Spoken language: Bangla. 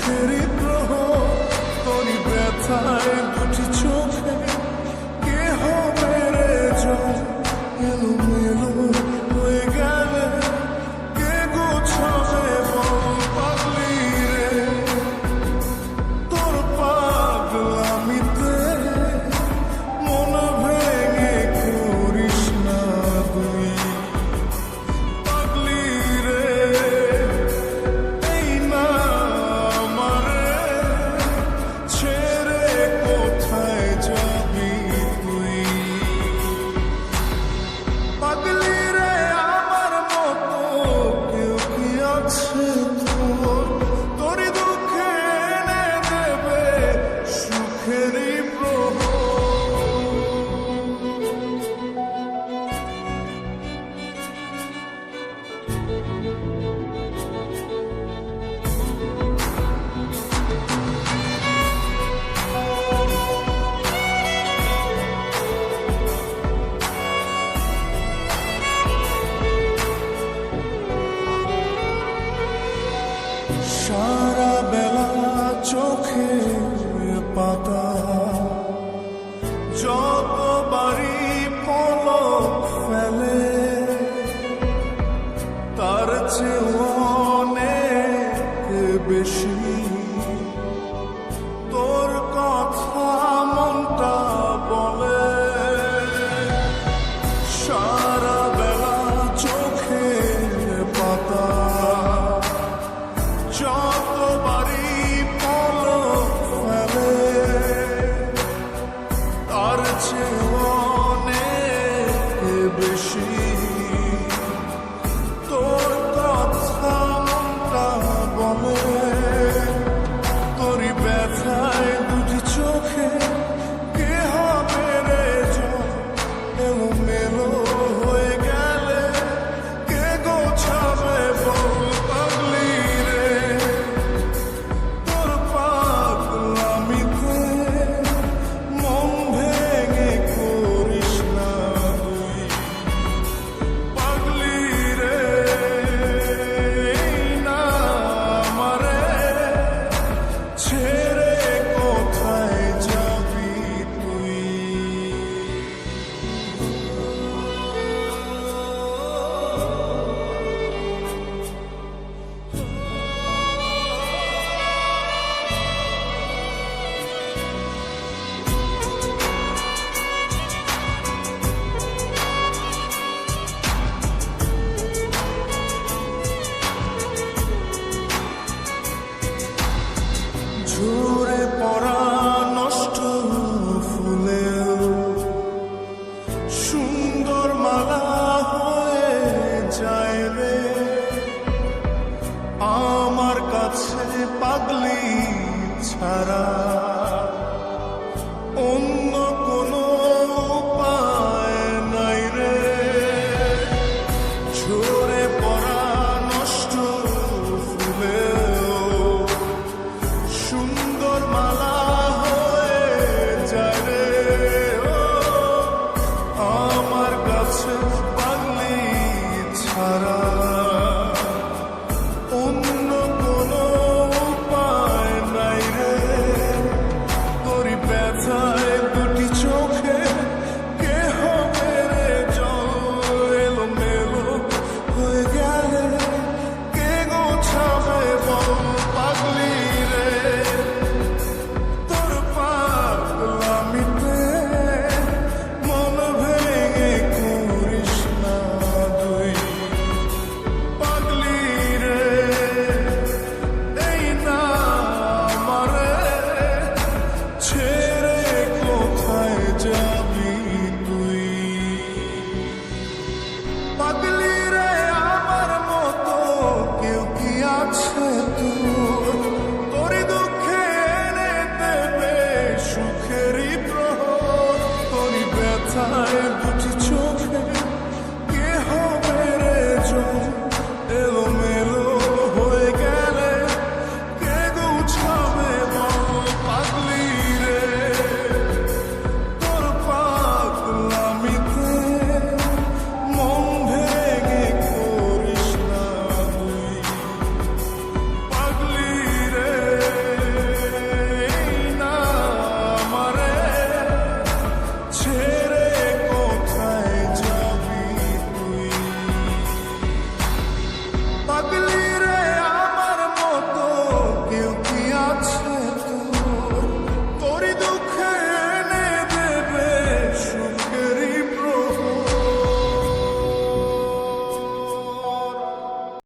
সুখেরই প্রহর তোরই ব্যথায় দুটি চোখে কে হবে রে জল এলোমেলো হয়ে গেলে কে গোছাবে বল পাগলি রে তোর পাগলামিতে মন ভেঙে করিস না তুই পাগলি রে এই না আমারে ছেড়ে কোথায় যাবি তুই পাগলি রে আমার মতো কেউ কি আছে তোর তোরই দুঃখে এনে দেবে সুখেরই প্রহর সারা বেলা চোখের পাতা যতবারই পলক ফেলে তার চেয়ে অনেক বেশি তোর কথা মনটা বলে সারা বেলা চোখের পাতা যতবারই পলক ফেলে তার চেয়ে অনেক বেশি তোর কথা মনটা বলে তোরই ব্যথায় দুটি চোখে কে হবে রে জল এলোমেলো হয়ে গেলে কে গোছাবে বল পাগলি রে তোর পাগলামিতে মন ভেঙে করিস না তুই পাগলি রে এই না আমারে ছেড়ে কোথায় যাবি তুই ঝরে পড়া নষ্ট ফুলেও সুন্দর মালা হয়ে যায় রে আমার কাছে পাগলি ছাড়া